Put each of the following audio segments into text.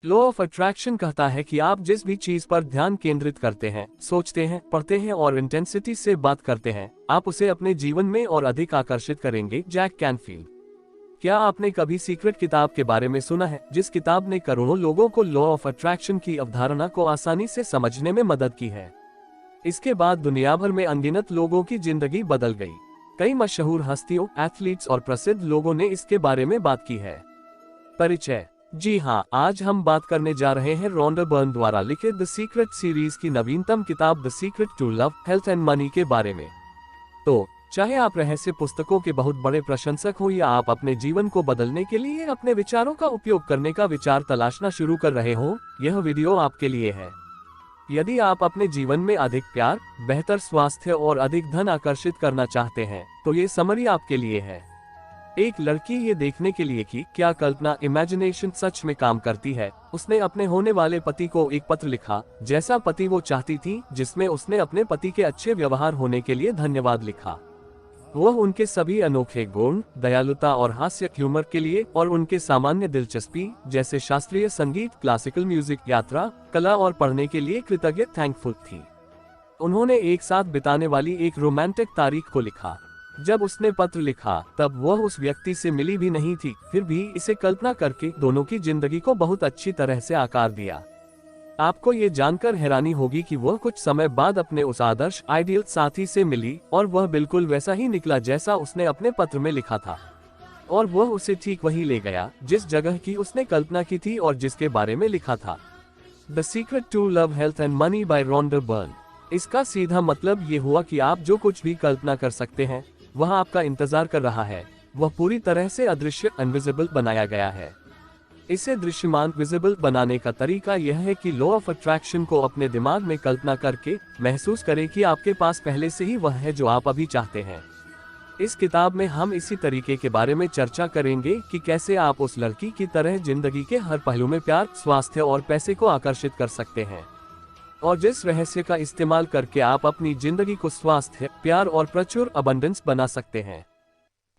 Law of attraction कहता है कि आप जिस भी चीज पर ध्यान केंद्रित करते हैं, सोचते हैं, पढ़ते हैं और इंटेंसिटी से बात करते हैं, आप उसे अपने जीवन में और अधिक आकर्षित करेंगे। Jack Canfield. क्या आपने कभी सीक्रेट किताब के बारे में सुना है, जिस किताब ने करोड़ों लोगों को लॉ ऑफ अट्रैक्शन की अवधारणा को आसानी से समझने में मदद की है। इसके बाद दुनिया भर में अनगिनत लोगों की जिंदगी बदल गई। कई मशहूर हस्तियों, एथलीट्स और प्रसिद्ध लोगों ने इसके बारे में बात की है। परिचय। जी हाँ, आज हम बात करने जा रहे हैं रॉन्डा बर्न द्वारा लिखित द सीक्रेट सीरीज की नवीनतम किताब the secret to love, health and money के बारे में। तो चाहे आप रहस्य पुस्तकों के बहुत बड़े प्रशंसक हो या आप अपने जीवन को बदलने के लिए अपने विचारों का उपयोग करने का विचार तलाशना शुरू कर रहे हो, यह वीडियो आपके लिए है। यदि आप अपने जीवन में अधिक प्यार, बेहतर स्वास्थ्य और अधिक धन आकर्षित करना चाहते हैं, तो ये समरी आपके लिए है। एक लड़की ये देखने के लिए कि क्या कल्पना, इमेजिनेशन सच में काम करती है, उसने अपने होने वाले पति को एक पत्र लिखा, जैसा पति वो चाहती थी, जिसमें उसने अपने पति के अच्छे व्यवहार होने के लिए धन्यवाद लिखा। वह उनके सभी अनोखे गुण, दयालुता और हास्य ह्यूमर के लिए और उनके सामान्य दिलचस्पी जैसे शास्त्रीय संगीत, क्लासिकल म्यूजिक, यात्रा, कला और पढ़ने के लिए कृतज्ञ थैंकफुल थी। उन्होंने एक साथ बिताने वाली एक रोमांटिक तारीख को लिखा। जब उसने पत्र लिखा तब वह उस व्यक्ति से मिली भी नहीं थी, फिर भी इसे कल्पना करके दोनों की जिंदगी को बहुत अच्छी तरह से आकार दिया। आपको ये जानकर हैरानी होगी कि वह कुछ समय बाद अपने उस आदर्श आइडियल साथी से मिली और वह बिल्कुल वैसा ही निकला जैसा उसने अपने पत्र में लिखा था। और वह उसे ठीक वहीं ले गया जिस जगह की उसने कल्पना की थी और जिसके बारे में लिखा था। The secret to love, health and money by Rhonda Byrne. इसका सीधा मतलब ये हुआ कि आप जो कुछ भी कल्पना कर सकते हैं, वह आपका इंतजार कर रहा है। वह पूरी तरह से अदृश्य, इनविजिबल बनाया गया है। इसे दृश्यमान, विजिबल बनाने का तरीका यह है कि लॉ ऑफ अट्रैक्शन को अपने दिमाग में कल्पना करके महसूस करें कि आपके पास पहले से ही वह है जो आप अभी चाहते हैं। इस किताब में हम इसी तरीके के बारे में चर्चा करेंगे कि कैसे आप उस लड़की की तरह जिंदगी के हर पहलू में प्यार, स्वास्थ्य और पैसे को आकर्षित कर सकते हैं, और जिस रहस्य का इस्तेमाल करके आप अपनी जिंदगी को स्वास्थ्य, प्यार और प्रचुर अबंडेंस बना सकते हैं।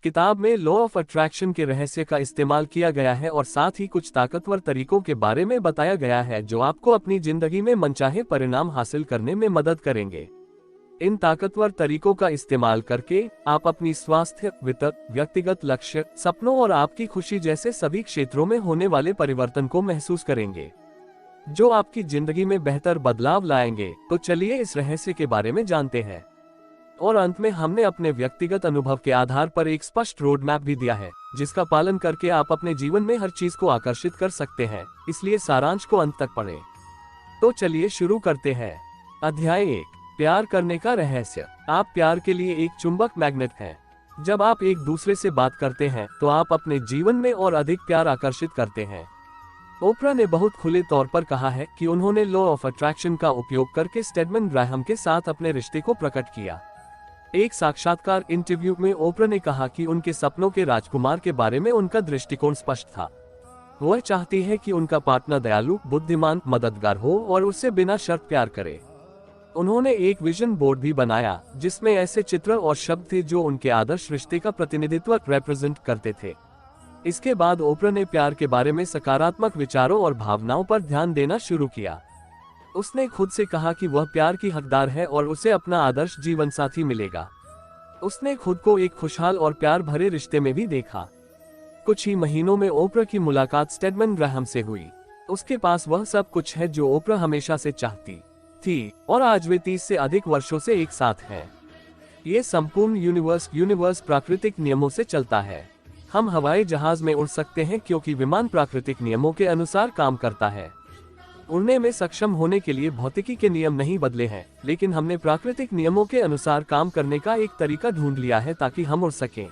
किताब में लॉ ऑफ अट्रैक्शन के रहस्य का इस्तेमाल किया गया है और साथ ही कुछ ताकतवर तरीकों के बारे में बताया गया है जो आपको अपनी जिंदगी में मनचाहे परिणाम हासिल करने में मदद करेंगे। इन ताकतवर तरीकों का इस्तेमाल करके आप अपनी स्वास्थ्य, वित्त, व्यक्तिगत लक्ष्य, सपनों और आपकी खुशी जैसे सभी क्षेत्रों में होने वाले परिवर्तन को महसूस करेंगे, जो आपकी जिंदगी में बेहतर बदलाव लाएंगे। तो चलिए इस रहस्य के बारे में जानते हैं। और अंत में हमने अपने व्यक्तिगत अनुभव के आधार पर एक स्पष्ट रोड मैप भी दिया है, जिसका पालन करके आप अपने जीवन में हर चीज को आकर्षित कर सकते हैं। इसलिए सारांश को अंत तक पढ़ें। तो चलिए शुरू करते हैं। अध्याय 1, प्यार करने का रहस्य। आप प्यार के लिए एक चुंबक मैग्नेट हैं। जब आप एक दूसरे से बात करते हैं तो आप अपने जीवन में और अधिक प्यार आकर्षित करते हैं। ओपरा ने बहुत खुले तौर पर कहा है कि उन्होंने लॉ ऑफ अट्रैक्शन का उपयोग करके स्टेडमन ग्राहम के साथ अपने रिश्ते को प्रकट किया। एक साक्षात्कार इंटरव्यू में ओपरा ने कहा कि उनके सपनों के राजकुमार के बारे में उनका दृष्टिकोण स्पष्ट था। वह चाहती है कि उनका पार्टनर दयालु, बुद्धिमान, मददगार हो और उससे बिना शर्त प्यार करे। उन्होंने एक विजन बोर्ड भी बनाया जिसमें ऐसे चित्र और शब्द थे जो उनके आदर्श रिश्ते का प्रतिनिधित्व रिप्रेजेंट करते थे। इसके बाद ओपरा ने प्यार के बारे में सकारात्मक विचारों और भावनाओं पर ध्यान देना शुरू किया। उसने खुद से कहा कि वह प्यार की हकदार है और उसे अपना आदर्श जीवन साथी मिलेगा। उसने खुद को एक खुशहाल और प्यार भरे रिश्ते में भी देखा। कुछ ही महीनों में ओपरा की मुलाकात स्टेडमन ग्राहम से हुई। उसके पास वह सब कुछ है जो ओपरा हमेशा से चाहती थी, और आज वे 30 से अधिक वर्षों से एक साथ हैं। ये संपूर्ण यूनिवर्स प्राकृतिक नियमों से चलता है। हम हवाई जहाज में उड़ सकते हैं क्योंकि विमान प्राकृतिक नियमों के अनुसार काम करता है। उड़ने में सक्षम होने के लिए भौतिकी के नियम नहीं बदले हैं, लेकिन हमने प्राकृतिक नियमों के अनुसार काम करने का एक तरीका ढूंढ लिया है ताकि हम उड़ सकें।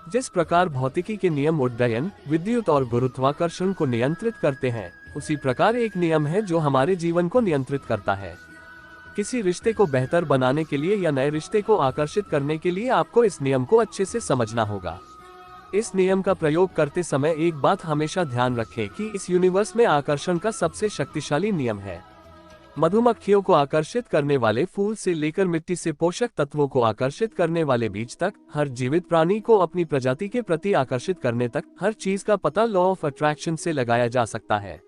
जिस प्रकार भौतिकी के नियम उड्डयन, विद्युत और गुरुत्वाकर्षण को नियंत्रित करते हैं, उसी प्रकार एक नियम है जो हमारे जीवन को नियंत्रित करता है। किसी रिश्ते को बेहतर बनाने के लिए या नए रिश्ते को आकर्षित करने के लिए आपको इस नियम को अच्छे से समझना होगा। इस नियम का प्रयोग करते समय एक बात हमेशा ध्यान रखें कि इस यूनिवर्स में आकर्षण का सबसे शक्तिशाली नियम है। मधुमक्खियों को आकर्षित करने वाले फूल से लेकर मिट्टी से पोषक तत्वों को आकर्षित करने वाले बीज तक, हर जीवित प्राणी को अपनी प्रजाति के प्रति आकर्षित करने तक, हर चीज का पता लॉ ऑफ अट्रैक्शन से लगाया जा सकता है।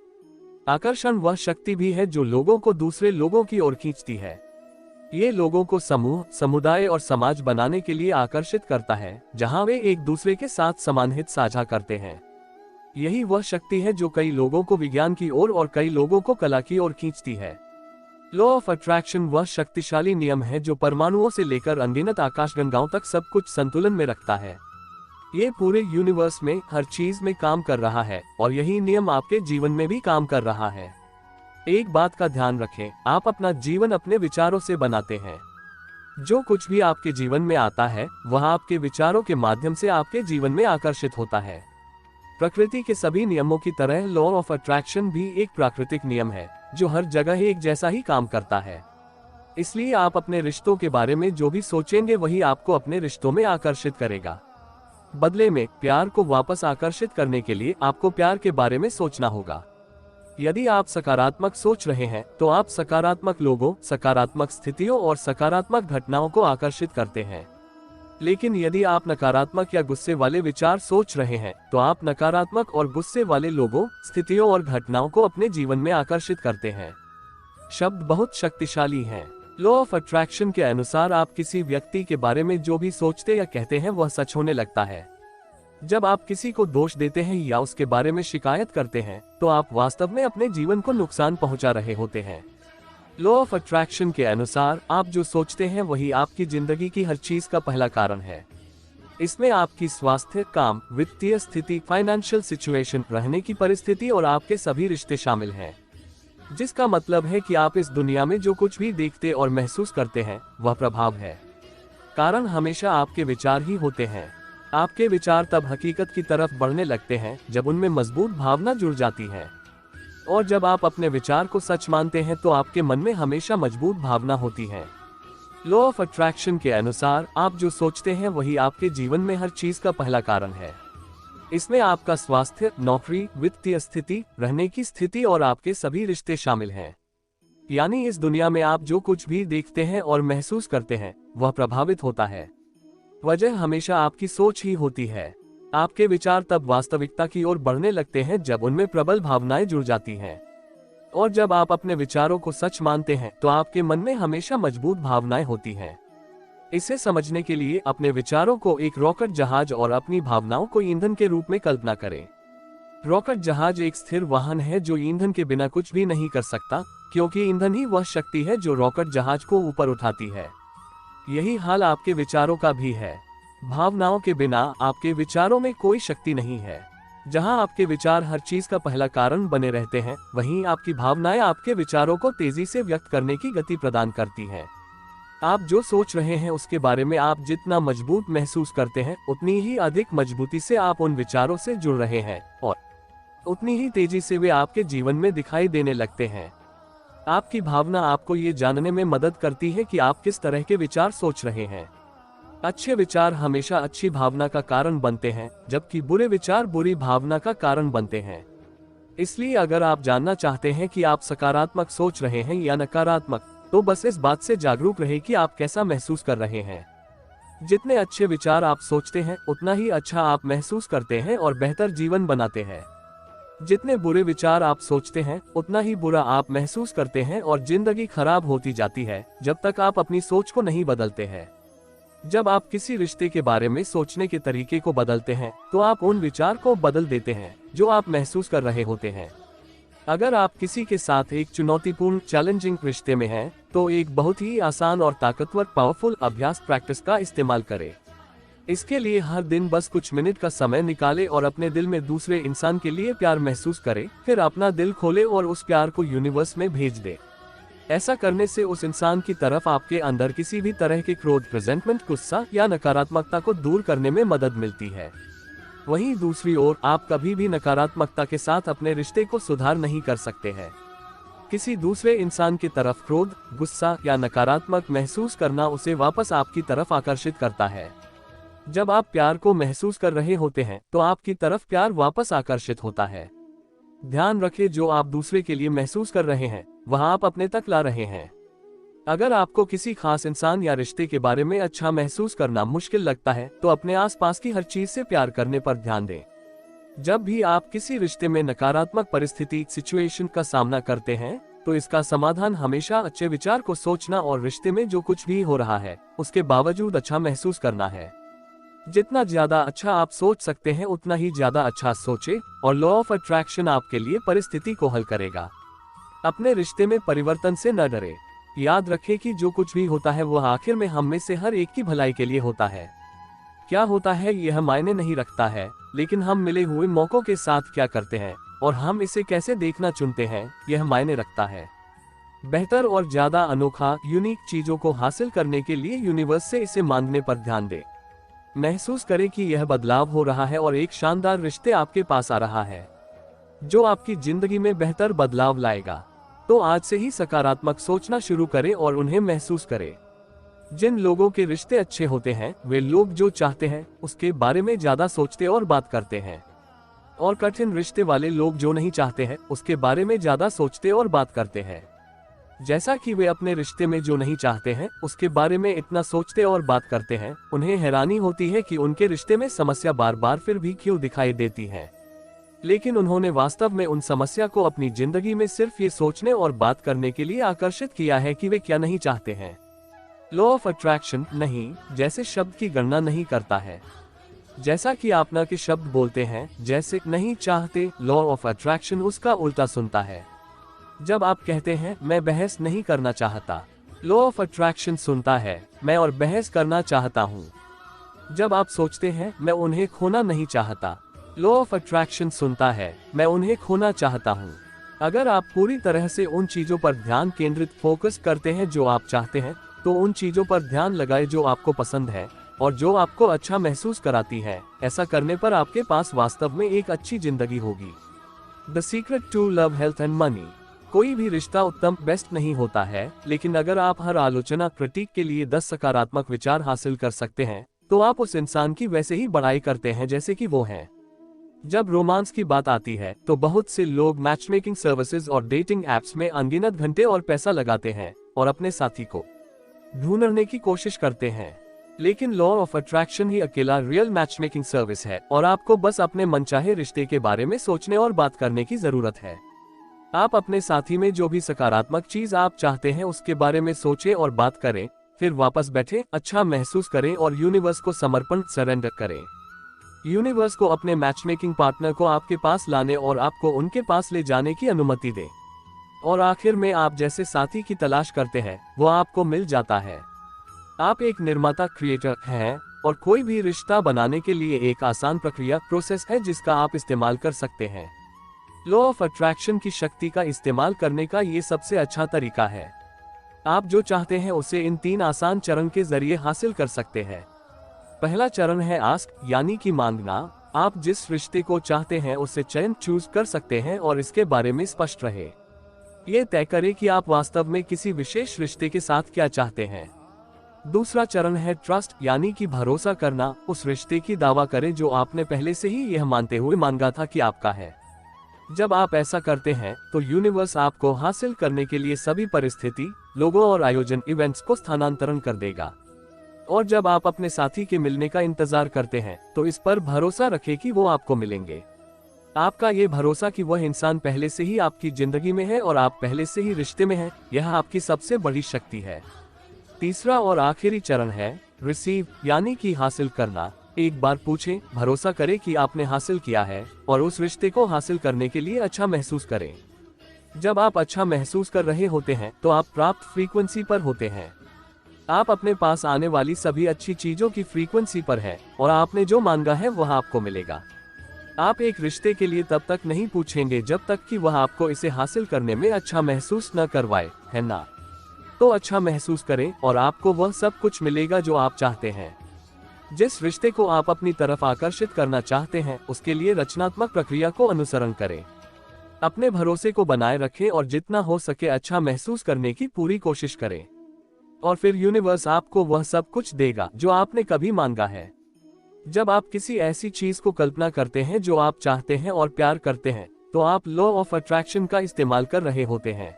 आकर्षण वह शक्ति भी है जो लोगों को दूसरे लोगों की ओर खींचती है। ये लोगों को समूह, समुदाय और समाज बनाने के लिए आकर्षित करता है, जहां वे एक दूसरे के साथ समान हित साझा करते हैं। यही वह शक्ति है जो कई लोगों को विज्ञान की ओर और कई लोगों को कला की ओर खींचती है। लॉ ऑफ अट्रैक्शन वह शक्तिशाली नियम है जो परमाणुओं से लेकर अनगिनत आकाशगंगाओं तक सब कुछ संतुलन में रखता है। ये पूरे यूनिवर्स में हर चीज में काम कर रहा है और यही नियम आपके जीवन में भी काम कर रहा है। एक बात का ध्यान रखें, आप अपना जीवन अपने विचारों से बनाते हैं। जो कुछ भी आपके जीवन में आता है वह आपके विचारों के माध्यम से आपके जीवन में आकर्षित होता है। प्रकृति के सभी नियमों की तरह लॉ ऑफ अट्रैक्शन भी एक प्राकृतिक नियम है जो हर जगह एक जैसा ही काम करता है। इसलिए आप अपने रिश्तों के बारे में जो भी सोचेंगे वही आपको अपने रिश्तों में आकर्षित करेगा। बदले में प्यार को वापस आकर्षित करने के लिए आपको प्यार के बारे में सोचना होगा। यदि आप सकारात्मक सोच रहे हैं तो आप सकारात्मक लोगों, सकारात्मक स्थितियों और सकारात्मक घटनाओं को आकर्षित करते हैं। लेकिन यदि आप नकारात्मक या गुस्से वाले विचार सोच रहे हैं तो आप नकारात्मक और गुस्से वाले लोगों, स्थितियों और घटनाओं को अपने जीवन में आकर्षित करते हैं। शब्द बहुत शक्तिशाली हैं। लॉ ऑफ अट्रैक्शन के अनुसार आप किसी व्यक्ति के बारे में जो भी सोचते या कहते हैं वह सच होने लगता है। जब आप किसी को दोष देते हैं या उसके बारे में शिकायत करते हैं तो आप वास्तव में अपने जीवन को नुकसान पहुंचा रहे होते हैं। लॉ ऑफ अट्रैक्शन के अनुसार आप जो सोचते हैं वही आपकी जिंदगी की हर चीज का पहला कारण है। इसमें आपकी स्वास्थ्य, काम, वित्तीय स्थिति, फाइनेंशियल सिचुएशन, रहने की परिस्थिति और आपके सभी रिश्ते शामिल हैं। जिसका मतलब है कि आप इस दुनिया में जो कुछ भी देखते और महसूस करते हैं वह प्रभाव है। कारण हमेशा आपके विचार ही होते हैं। आपके विचार तब हकीकत की तरफ बढ़ने लगते हैं जब उनमें मजबूत भावना जुड़ जाती है। और जब आप अपने विचार को सच मानते हैं तो आपके मन में हमेशा मजबूत भावना होती है। लॉ ऑफ अट्रैक्शन के अनुसार आप जो सोचते हैं वही आपके जीवन में हर चीज का पहला कारण है। इसमें आपका स्वास्थ्य, नौकरी, वित्तीय स्थिति, रहने की स्थिति और आपके सभी रिश्ते शामिल हैं। यानी इस दुनिया में आप जो कुछ भी देखते हैं और महसूस करते हैं वह प्रभावित होता है। वजह हमेशा आपकी सोच ही होती है। आपके विचार तब वास्तविकता की ओर बढ़ने लगते हैं जब उनमें प्रबल भावनाएं जुड़ जाती हैं। और जब आप अपने विचारों को सच मानते हैं तो आपके मन में हमेशा मजबूत भावनाएं होती हैं। इसे समझने के लिए अपने विचारों को एक रॉकेट जहाज और अपनी भावनाओं को ईंधन के रूप में कल्पना करें। रॉकेट जहाज एक स्थिर वाहन है जो ईंधन के बिना कुछ भी नहीं कर सकता, क्योंकि ईंधन ही वह शक्ति है जो रॉकेट जहाज को ऊपर उठाती है। यही हाल आपके विचारों का भी है। भावनाओं के बिना आपके विचारों में कोई शक्ति नहीं है। जहां आपके विचार हर चीज का पहला कारण बने रहते हैं, वहीं आपकी भावनाएं आपके विचारों को तेजी से व्यक्त करने की गति प्रदान करती हैं। आप जो सोच रहे हैं उसके बारे में आप जितना मजबूत महसूस करते हैं उतनी ही अधिक मजबूती से आप उन विचारों से जुड़ रहे हैं और उतनी ही तेजी से वे आपके जीवन में दिखाई देने लगते हैं। आपकी भावना आपको ये जानने में मदद करती है कि आप किस तरह के विचार सोच रहे हैं। अच्छे विचार हमेशा अच्छी भावना का कारण बनते हैं, जबकि बुरे विचार बुरी भावना का कारण बनते हैं। इसलिए अगर आप जानना चाहते हैं कि आप सकारात्मक सोच रहे हैं या नकारात्मक, तो बस इस बात से जागरूक रहे कि आप कैसा महसूस कर रहे हैं। जितने अच्छे विचार आप सोचते हैं उतना ही अच्छा आप महसूस करते हैं और बेहतर जीवन बनाते हैं। जितने बुरे विचार आप सोचते हैं उतना ही बुरा आप महसूस करते हैं और जिंदगी खराब होती जाती है जब तक आप अपनी सोच को नहीं बदलते हैं। जब आप किसी रिश्ते के बारे में सोचने के तरीके को बदलते हैं तो आप उन विचार को बदल देते हैं जो आप महसूस कर रहे होते हैं। अगर आप किसी के साथ एक चुनौतीपूर्ण चैलेंजिंग रिश्ते में हैं, तो एक बहुत ही आसान और ताकतवर पावरफुल अभ्यास प्रैक्टिस का इस्तेमाल करें। इसके लिए हर दिन बस कुछ मिनट का समय निकालें और अपने दिल में दूसरे इंसान के लिए प्यार महसूस करें, फिर अपना दिल खोलें और उस प्यार को यूनिवर्स में भेज दें। ऐसा करने से उस इंसान की तरफ आपके अंदर किसी भी तरह के क्रोध, रिजेंटमेंट, गुस्सा या नकारात्मकता को दूर करने में मदद मिलती है। वहीं दूसरी ओर आप कभी भी नकारात्मकता के साथ अपने रिश्ते को सुधार नहीं कर सकते हैं। किसी दूसरे इंसान की तरफ क्रोध, गुस्सा या नकारात्मक महसूस करना उसे वापस आपकी तरफ आकर्षित करता है। जब आप प्यार को महसूस कर रहे होते हैं तो आपकी तरफ प्यार वापस आकर्षित होता है। ध्यान रखें, जो आप दूसरे के लिए महसूस कर रहे हैं वह आप अपने तक ला रहे हैं। अगर आपको किसी खास इंसान या रिश्ते के बारे में अच्छा महसूस करना मुश्किल लगता है तो अपने आसपास की हर चीज से प्यार करने पर ध्यान दें। जब भी आप किसी रिश्ते में नकारात्मक परिस्थिति सिचुएशन का सामना करते हैं, तो इसका समाधान हमेशा अच्छे विचार को सोचना और रिश्ते में जो कुछ भी हो रहा है उसके बावजूद अच्छा महसूस करना है। जितना ज्यादा अच्छा आप सोच सकते हैं उतना ही ज्यादा अच्छा सोचे, और लॉ ऑफ अट्रैक्शन आपके लिए परिस्थिति को हल करेगा। अपने रिश्ते में परिवर्तन से न डरे। याद रखें कि जो कुछ भी होता है वह आखिर में हम में से हर एक की भलाई के लिए होता है। क्या होता है यह मायने नहीं रखता है, लेकिन हम मिले हुए मौकों के साथ क्या करते हैं और हम इसे कैसे देखना चुनते हैं यह मायने रखता है। बेहतर और ज्यादा अनोखा यूनिक चीजों को हासिल करने के लिए यूनिवर्स से इसे मांगने पर ध्यान दें। महसूस करें कि यह बदलाव हो रहा है और एक शानदार रिश्ते आपके पास आ रहा है जो आपकी जिंदगी में बेहतर बदलाव लाएगा। तो आज से ही सकारात्मक सोचना शुरू करें और उन्हें महसूस करें। जिन लोगों के रिश्ते अच्छे होते हैं वे लोग जो चाहते हैं उसके बारे में ज्यादा सोचते और बात करते हैं, और कठिन रिश्ते वाले लोग जो नहीं चाहते हैं उसके बारे में ज्यादा सोचते और बात करते हैं। जैसा कि वे अपने रिश्ते में जो नहीं चाहते हैं उसके बारे में इतना सोचते और बात करते हैं, उन्हें हैरानी होती है कि उनके रिश्ते में समस्या बार बार फिर भी क्यों दिखाई देती है। लेकिन उन्होंने वास्तव में उन समस्या को अपनी जिंदगी में सिर्फ ये सोचने और बात करने के लिए आकर्षित किया है कि वे क्या नहीं चाहते हैं। लॉ ऑफ अट्रैक्शन नहीं जैसे शब्द की गणना नहीं करता है। जैसा कि आप न के शब्द बोलते हैं जैसे नहीं चाहते, लॉ ऑफ अट्रैक्शन उसका उल्टा सुनता है। जब आप कहते हैं मैं बहस नहीं करना चाहता, लॉ ऑफ अट्रैक्शन सुनता है मैं और बहस करना चाहता हूँ। जब आप सोचते हैं मैं उन्हें खोना नहीं चाहता, लॉ ऑफ अट्रैक्शन सुनता है मैं उन्हें खोना चाहता हूँ। अगर आप पूरी तरह से उन चीजों पर ध्यान केंद्रित फोकस करते हैं जो आप चाहते हैं, तो उन चीजों पर ध्यान लगाए जो आपको पसंद है और जो आपको अच्छा महसूस कराती है। ऐसा करने पर आपके पास वास्तव में एक अच्छी जिंदगी होगी। The secret to love, health and money. कोई भी रिश्ता उत्तम बेस्ट नहीं होता है, लेकिन अगर आप हर आलोचना क्रिटिक के लिए 10 सकारात्मक विचार हासिल कर सकते हैं, तो आप उस इंसान की वैसे ही बड़ाई करते हैं जैसे कि वो है। जब रोमांस की बात आती है तो बहुत से लोग मैचमेकिंग सर्विसेज और डेटिंग एप्स में अनगिनत घंटे और पैसा लगाते हैं और अपने साथी को ढूंढने की कोशिश करते हैं। लेकिन लॉ ऑफ अट्रैक्शन ही अकेला रियल मैचमेकिंग सर्विस है, और आपको बस अपने मनचाहे रिश्ते के बारे में सोचने और बात करने की जरूरत है। आप अपने साथी में जो भी सकारात्मक चीज आप चाहते हैं उसके बारे में सोचें और बात करें, फिर वापस बैठे अच्छा महसूस करें और यूनिवर्स को समर्पण सरेंडर करें। यूनिवर्स को अपने मैचमेकिंग पार्टनर को आपके पास लाने और आपको उनके पास ले जाने की अनुमति दें, और आखिर में आप जैसे साथी की तलाश करते हैं वो आपको मिल जाता है। आप एक निर्माता क्रिएटर हैं, और कोई भी रिश्ता बनाने के लिए एक आसान प्रक्रिया प्रोसेस है जिसका आप इस्तेमाल कर सकते हैं। लॉ ऑफ अट्रैक्शन की शक्ति का इस्तेमाल करने का ये सबसे अच्छा तरीका है। आप जो चाहते हैं उसे इन 3 आसान चरण के जरिए हासिल कर सकते हैं। पहला चरण है आस्क, यानी कि मांगना। आप जिस रिश्ते को चाहते हैं उससे चयन चूज कर सकते हैं और इसके बारे में स्पष्ट रहे। ये तय करें कि आप वास्तव में किसी विशेष रिश्ते के साथ क्या चाहते हैं। दूसरा चरण है ट्रस्ट, यानी कि भरोसा करना। उस रिश्ते की दावा करें जो आपने पहले से ही यह मानते हुए मांगा था कि आपका है। जब आप ऐसा करते हैं तो यूनिवर्स आपको हासिल करने के लिए सभी परिस्थिति, लोगों और आयोजन इवेंट्स को स्थानांतरण कर देगा। और जब आप अपने साथी के मिलने का इंतजार करते हैं तो इस पर भरोसा रखें कि वो आपको मिलेंगे। आपका ये भरोसा कि वह इंसान पहले से ही आपकी जिंदगी में है और आप पहले से ही रिश्ते में हैं, यह आपकी सबसे बड़ी शक्ति है। तीसरा और आखिरी चरण है रिसीव, यानी कि हासिल करना। एक बार पूछें, भरोसा करें कि आपने हासिल किया है और उस रिश्ते को हासिल करने के लिए अच्छा महसूस करें। जब आप अच्छा महसूस कर रहे होते हैं तो आप प्राप्त फ्रीक्वेंसी पर होते हैं। आप अपने पास आने वाली सभी अच्छी चीजों की फ्रीक्वेंसी पर हैं और आपने जो मांगा है वह आपको मिलेगा। आप एक रिश्ते के लिए तब तक नहीं पूछेंगे जब तक कि वह आपको इसे हासिल करने में अच्छा महसूस न करवाए, है ना? तो अच्छा महसूस करें और आपको वह सब कुछ मिलेगा जो आप चाहते हैं। जिस रिश्ते को आप अपनी तरफ आकर्षित करना चाहते हैं उसके लिए रचनात्मक प्रक्रिया को अनुसरण करें। अपने भरोसे को बनाए रखें और जितना हो सके अच्छा महसूस करने की पूरी कोशिश करें, और फिर यूनिवर्स आपको वह सब कुछ देगा जो आपने कभी मांगा है। जब आप किसी ऐसी चीज को कल्पना करते हैं जो आप चाहते हैं और प्यार करते हैं, तो आप लॉ ऑफ अट्रैक्शन का इस्तेमाल कर रहे होते हैं।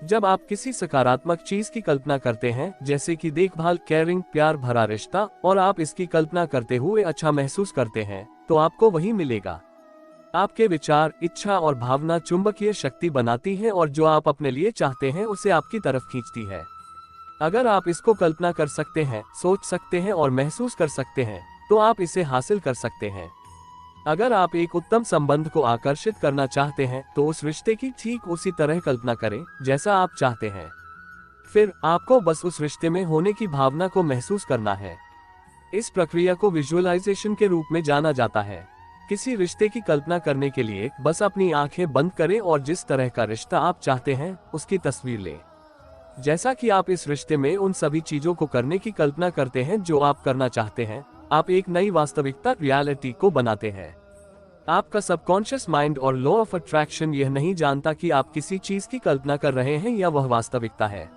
जब आप किसी सकारात्मक चीज की कल्पना करते हैं, जैसे कि देखभाल, केयरिंग, प्यार भरा रिश्ता, और आप इसकी कल्पना करते हुए अच्छा महसूस करते हैं, तो आपको वही मिलेगा। आपके विचार, इच्छा और भावना चुंबकीय शक्ति बनाती है और जो आप अपने लिए चाहते हैं उसे आपकी तरफ खींचती है। अगर आप इसको कल्पना कर सकते हैं, सोच सकते हैं और महसूस कर सकते हैं, तो आप इसे हासिल कर सकते हैं। अगर आप एक उत्तम संबंध को आकर्षित करना चाहते हैं तो उस रिश्ते की ठीक उसी तरह कल्पना करें जैसा आप चाहते हैं। फिर आपको बस उस रिश्ते में होने की भावना को महसूस करना है। इस प्रक्रिया को विजुअलाइजेशन के रूप में जाना जाता है। किसी रिश्ते की कल्पना करने के लिए बस अपनी आंखें बंद करें और जिस तरह का रिश्ता आप चाहते हैं उसकी तस्वीर लें। जैसा कि आप इस रिश्ते में उन सभी चीजों को करने की कल्पना करते हैं जो आप करना चाहते हैं, आप एक नई वास्तविकता, रियलिटी को बनाते हैं। आपका सबकॉन्शियस माइंड और लॉ ऑफ अट्रैक्शन यह नहीं जानता कि आप किसी चीज की कल्पना कर रहे हैं या वह वास्तविकता है।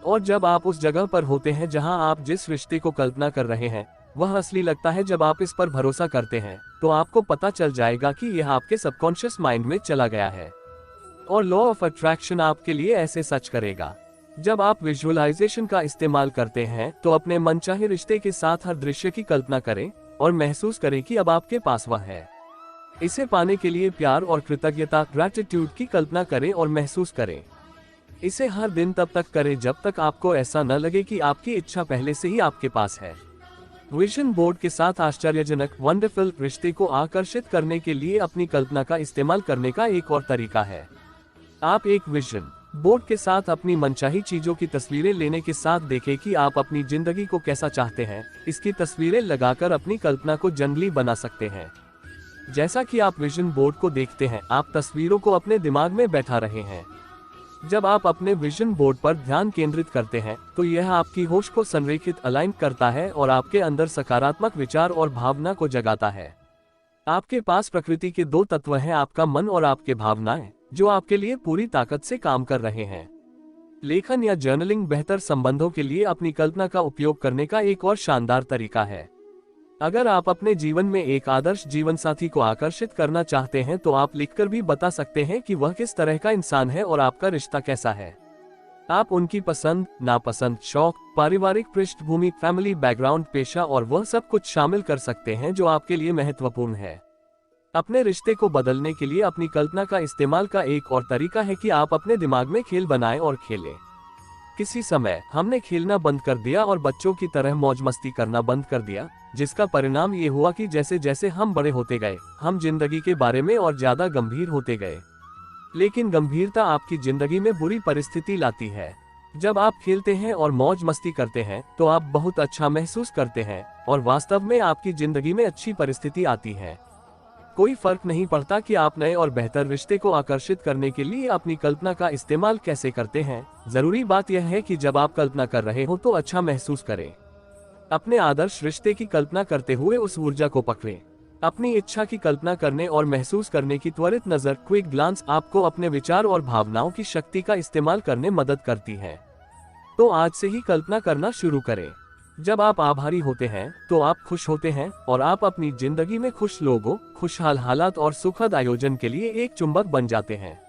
और जब आप उस जगह पर होते हैं जहां आप जिस रिश्ते को कल्पना कर रहे हैं वह असली लगता है, जब आप इस पर भरोसा करते हैं तो आपको पता चल जाएगा कि यह आपके सबकॉन्शियस माइंड में चला गया है। और लॉ ऑफ अट्रैक्शन आपके लिए ऐसे सच करेगा। जब आप विजुअलाइजेशन का इस्तेमाल करते हैं तो अपने मनचाहे रिश्ते के साथ हर दृश्य की कल्पना करें और महसूस करें कि अब आपके पास वह है। इसे पाने के लिए प्यार और कृतज्ञता, ग्रैटिट्यूड की कल्पना करें और महसूस करें। इसे हर दिन तब तक करें जब तक आपको ऐसा न लगे कि आपकी इच्छा पहले से ही आपके पास है। विजन बोर्ड के साथ आश्चर्यजनक, वंडरफुल रिश्ते को आकर्षित करने के लिए अपनी कल्पना का इस्तेमाल करने का एक और तरीका है। आप एक विजन बोर्ड के साथ अपनी मनचाही चीजों की तस्वीरें लेने के साथ देखें कि आप अपनी जिंदगी को कैसा चाहते हैं। इसकी तस्वीरें लगाकर अपनी कल्पना को जंगली बना सकते हैं। जैसा कि आप विजन बोर्ड को देखते हैं, आप तस्वीरों को अपने दिमाग में बैठा रहे हैं। जब आप अपने विजन बोर्ड पर ध्यान केंद्रित करते हैं तो यह आपकी होश को संरेखित, अलाइन करता है और आपके अंदर सकारात्मक विचार और भावना को जगाता है। आपके पास प्रकृति के दो तत्व हैं, आपका मन और आपके भावनाएं, जो आपके लिए पूरी ताकत से काम कर रहे हैं। लेखन या जर्नलिंग बेहतर संबंधों के लिए अपनी कल्पना का उपयोग करने का एक और शानदार तरीका है। अगर आप अपने जीवन में एक आदर्श जीवन साथी को आकर्षित करना चाहते हैं तो आप लिखकर भी बता सकते हैं कि वह किस तरह का इंसान है और आपका रिश्ता कैसा है। आप उनकी पसंद, नापसंद, शौक, पारिवारिक पृष्ठभूमि, फैमिली बैकग्राउंड, पेशा और वह सब कुछ शामिल कर सकते हैं जो आपके लिए महत्वपूर्ण है। अपने रिश्ते को बदलने के लिए अपनी कल्पना का इस्तेमाल का एक और तरीका है कि आप अपने दिमाग में खेल बनाएं और खेलें। किसी समय हमने खेलना बंद कर दिया और बच्चों की तरह मौज मस्ती करना बंद कर दिया, जिसका परिणाम ये हुआ कि जैसे जैसे हम बड़े होते गए, हम जिंदगी के बारे में और ज्यादा गंभीर होते गए। लेकिन गंभीरता आपकी जिंदगी में बुरी परिस्थिति लाती है। जब आप खेलते हैं और मौज मस्ती करते हैं तो आप बहुत अच्छा महसूस करते हैं और वास्तव में आपकी जिंदगी में अच्छी परिस्थिति आती है। कोई फर्क नहीं पड़ता कि आप नए और बेहतर रिश्ते को आकर्षित करने के लिए अपनी कल्पना का इस्तेमाल कैसे करते हैं। जरूरी बात यह है कि जब आप कल्पना कर रहे हो तो अच्छा महसूस करें। अपने आदर्श रिश्ते की कल्पना करते हुए उस ऊर्जा को पकड़ें। अपनी इच्छा की कल्पना करने और महसूस करने की त्वरित नजर, क्विक ग्लांस, आपको अपने विचार और भावनाओं की शक्ति का इस्तेमाल करने मदद करती है। तो आज से ही कल्पना करना शुरू करें। जब आप आभारी होते हैं तो आप खुश होते हैं और आप अपनी जिंदगी में खुश लोगों, खुशहाल हालात और सुखद आयोजन के लिए एक चुंबक बन जाते हैं।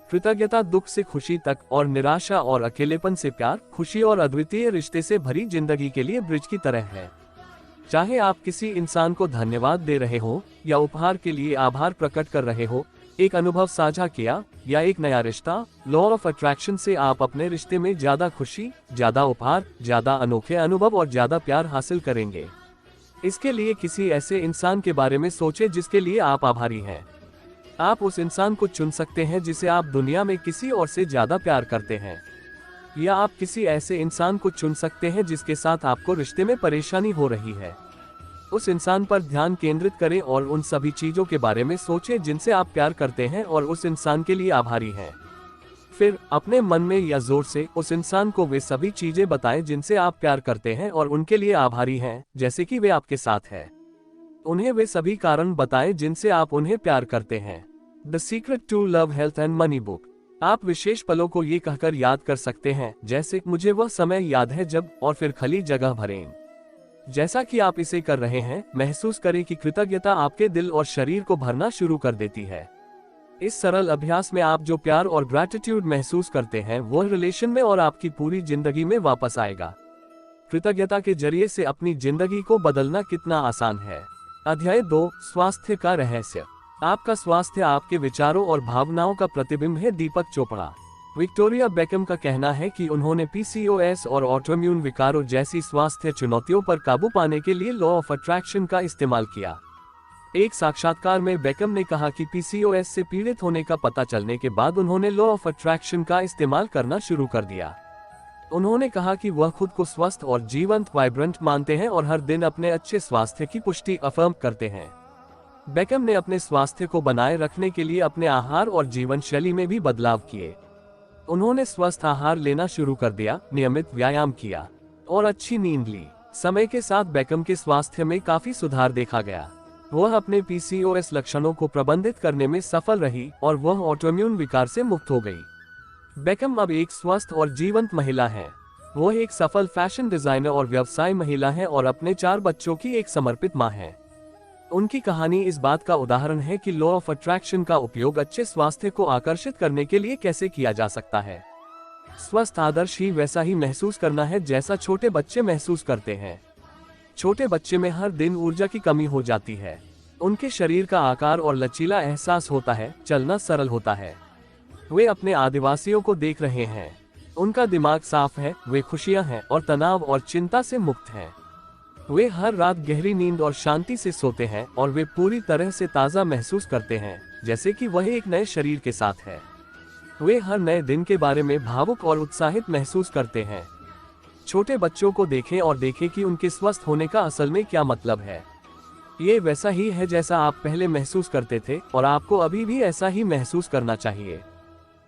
कृतज्ञता दुख से खुशी तक और निराशा और अकेलेपन से प्यार, खुशी और अद्वितीय रिश्ते से भरी जिंदगी के लिए ब्रिज की तरह है। चाहे आप किसी इंसान को धन्यवाद दे रहे हो या उपहार के लिए आभार प्रकट कर रहे हो, एक अनुभव साझा किया या एक नया रिश्ता, लॉ ऑफ अट्रैक्शन से आप अपने रिश्ते में ज्यादा खुशी, ज्यादा उपहार, ज्यादा अनोखे अनुभव और ज्यादा प्यार हासिल करेंगे। इसके लिए किसी ऐसे इंसान के बारे में सोचें जिसके लिए आप आभारी हैं। आप उस इंसान को चुन सकते हैं जिसे आप दुनिया में किसी और से ज्यादा प्यार करते हैं, या आप किसी ऐसे इंसान को चुन सकते हैं जिसके साथ आपको रिश्ते में परेशानी हो रही है। उस इंसान पर ध्यान केंद्रित करें और उन सभी चीजों के बारे में सोचें जिनसे आप प्यार करते हैं और उस इंसान के लिए आभारी हैं। फिर अपने मन में या जोर से उस इंसान को वे सभी चीजें बताएं जिनसे आप प्यार करते हैं और उनके लिए आभारी हैं, जैसे कि वे आपके साथ हैं। उन्हें वे सभी कारण बताएं जिनसे आप उन्हें प्यार करते हैं। The secret to love, health and money book. आप विशेष पलों को ये कहकर याद कर सकते हैं, जैसे मुझे वह समय याद है जब, और फिर खाली जगह भरें। जैसा कि आप इसे कर रहे हैं, महसूस करें कि कृतज्ञता आपके दिल और शरीर को भरना शुरू कर देती है। इस सरल अभ्यास में आप जो प्यार और ग्रैटिट्यूड महसूस करते हैं वह रिलेशन में और आपकी पूरी जिंदगी में वापस आएगा। कृतज्ञता के जरिए से अपनी जिंदगी को बदलना कितना आसान है। अध्याय 2, स्वास्थ्य का रहस्य। आपका स्वास्थ्य आपके विचारों और भावनाओं का प्रतिबिंब है। दीपक चोपड़ा। विक्टोरिया बेकम का कहना है कि उन्होंने पीसीओएस और ऑटोइम्यून विकारों जैसी स्वास्थ्य चुनौतियों पर काबू पाने के लिए लॉ ऑफ अट्रैक्शन का इस्तेमाल किया। एक साक्षात्कार में बेकम ने कहा कि पीसीओएस से पीड़ित होने का पता चलने के बाद उन्होंने लॉ ऑफ अट्रैक्शन का इस्तेमाल करना शुरू कर दिया। उन्होंने कहा कि वह खुद को स्वस्थ और जीवंत वाइब्रेंट मानते हैं और हर दिन अपने अच्छे स्वास्थ्य की पुष्टि अफर्म करते हैं। बेकम ने अपने स्वास्थ्य को बनाए रखने के लिए अपने आहार और जीवन शैली में भी बदलाव किए। उन्होंने स्वस्थ आहार लेना शुरू कर दिया, नियमित व्यायाम किया और अच्छी नींद ली। समय के साथ बेकम के स्वास्थ्य में काफी सुधार देखा गया। वह अपने पीसीओएस लक्षणों को प्रबंधित करने में सफल रही और वह ऑटोइम्यून विकार से मुक्त हो गई। बेकम अब एक स्वस्थ और जीवंत महिला है। वह एक सफल फैशन डिजाइनर और व्यवसाय महिला है और अपने 4 बच्चों की एक समर्पित मां है। उनकी कहानी इस बात का उदाहरण है कि लॉ ऑफ अट्रैक्शन का उपयोग अच्छे स्वास्थ्य को आकर्षित करने के लिए कैसे किया जा सकता है। स्वस्थ आदर्श ही वैसा ही महसूस करना है जैसा छोटे बच्चे महसूस करते हैं। छोटे बच्चे में हर दिन ऊर्जा की कमी हो जाती है। उनके शरीर का आकार और लचीला एहसास होता है, चलना सरल होता है। वे अपने आदिवासियों को देख रहे हैं। उनका दिमाग साफ है, वे खुशियां हैं और तनाव और चिंता से मुक्त हैं। वे हर रात गहरी नींद और शांति से सोते हैं और वे पूरी तरह से ताज़ा महसूस करते हैं, जैसे कि वह एक नए शरीर के साथ है। वे हर नए दिन के बारे में भावुक और उत्साहित महसूस करते हैं। छोटे बच्चों को देखें और देखें कि उनके स्वस्थ होने का असल में क्या मतलब है। ये वैसा ही है जैसा आप पहले महसूस करते थे और आपको अभी भी ऐसा ही महसूस करना चाहिए।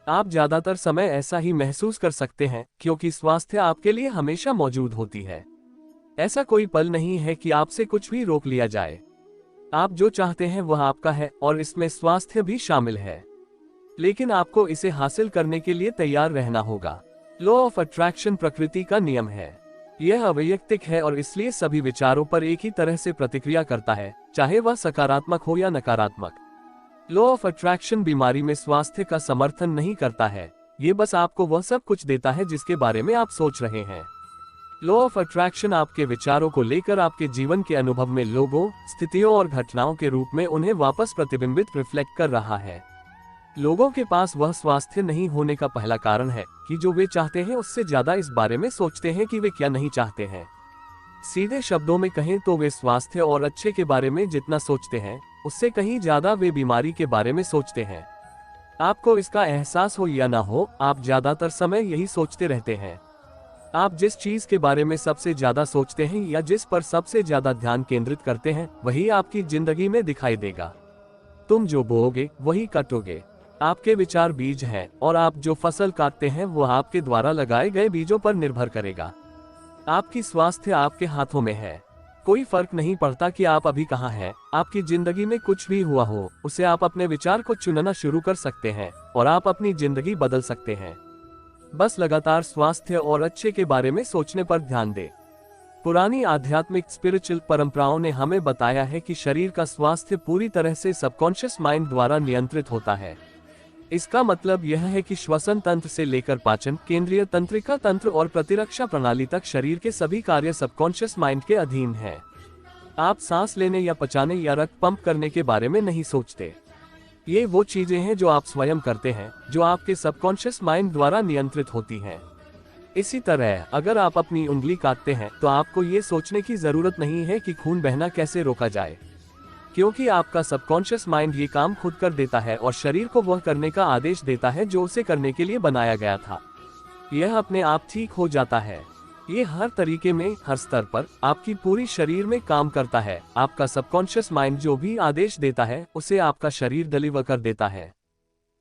आप ज्यादातर समय ऐसा ही महसूस कर सकते हैं क्योंकि स्वास्थ्य आपके लिए हमेशा मौजूद होती है। ऐसा कोई पल नहीं है कि आपसे कुछ भी रोक लिया जाए। आप जो चाहते हैं वह आपका है और इसमें स्वास्थ्य भी शामिल है, लेकिन आपको इसे हासिल करने के लिए तैयार रहना होगा। लॉ ऑफ अट्रैक्शन प्रकृति का नियम है। यह अवैयक्तिक है और इसलिए सभी विचारों पर एक ही तरह से प्रतिक्रिया करता है, चाहे वह सकारात्मक हो या नकारात्मक। लॉ ऑफ अट्रैक्शन बीमारी में स्वास्थ्य का समर्थन नहीं करता है, ये बस आपको वह सब कुछ देता है जिसके बारे में आप सोच रहे हैं। लॉ ऑफ अट्रैक्शन आपके विचारों को लेकर आपके जीवन के अनुभव में लोगों, स्थितियों और घटनाओं के रूप में उन्हें वापस प्रतिबिंबित रिफ्लेक्ट कर रहा है। लोगों के पास वह स्वास्थ्य नहीं होने का पहला कारण है कि जो वे चाहते हैं उससे ज्यादा इस बारे में सोचते हैं कि वे क्या नहीं चाहते हैं। सीधे शब्दों में कहें तो वे स्वास्थ्य और अच्छे के बारे में जितना सोचते हैं उससे कहीं ज्यादा वे बीमारी के बारे में सोचते हैं। आपको इसका एहसास हो या ना हो, आप ज्यादातर समय यही सोचते रहते हैं। आप जिस चीज के बारे में सबसे ज्यादा सोचते हैं या जिस पर सबसे ज्यादा ध्यान केंद्रित करते हैं वही आपकी जिंदगी में दिखाई देगा। तुम जो बोओगे वही काटोगे। आपके विचार बीज हैं और आप जो फसल काटते हैं वह आपके द्वारा लगाए गए बीजों पर निर्भर करेगा। आपकी स्वास्थ्य आपके हाथों में है। कोई फर्क नहीं पड़ता कि आप अभी कहाँ हैं। आपकी जिंदगी में कुछ भी हुआ हो, उसे आप अपने विचार को चुनना शुरू कर सकते हैं और आप अपनी जिंदगी बदल सकते हैं। बस लगातार स्वास्थ्य और अच्छे के बारे में सोचने पर ध्यान दें। पुरानी आध्यात्मिक स्पिरिचुअल परंपराओं ने हमें बताया है कि शरीर का स्वास्थ्य पूरी तरह से सबकॉन्शियस माइंड द्वारा नियंत्रित होता है। इसका मतलब यह है कि श्वसन तंत्र से लेकर पाचन, केंद्रीय तंत्रिका तंत्र और प्रतिरक्षा प्रणाली तक शरीर के सभी कार्य सबकॉन्शियस माइंड के अधीन हैं। आप सांस लेने या पचाने या रक्त पंप करने के बारे में नहीं सोचते। ये वो चीजें हैं जो आप स्वयं करते हैं, जो आपके सबकॉन्शियस माइंड द्वारा नियंत्रित होती हैं। इसी तरह अगर आप अपनी उंगली काटते हैं तो आपको ये सोचने की जरूरत नहीं है कि खून बहना कैसे रोका जाए, क्योंकि आपका सबकॉन्शियस माइंड ये काम खुद कर देता है और शरीर को वह करने का आदेश देता है जो उसे करने के लिए बनाया गया था। यह अपने आप ठीक हो जाता है। ये हर तरीके में, हर स्तर पर आपकी पूरी शरीर में काम करता है। आपका सबकॉन्शियस माइंड जो भी आदेश देता है उसे आपका शरीर डिलीवर कर देता है।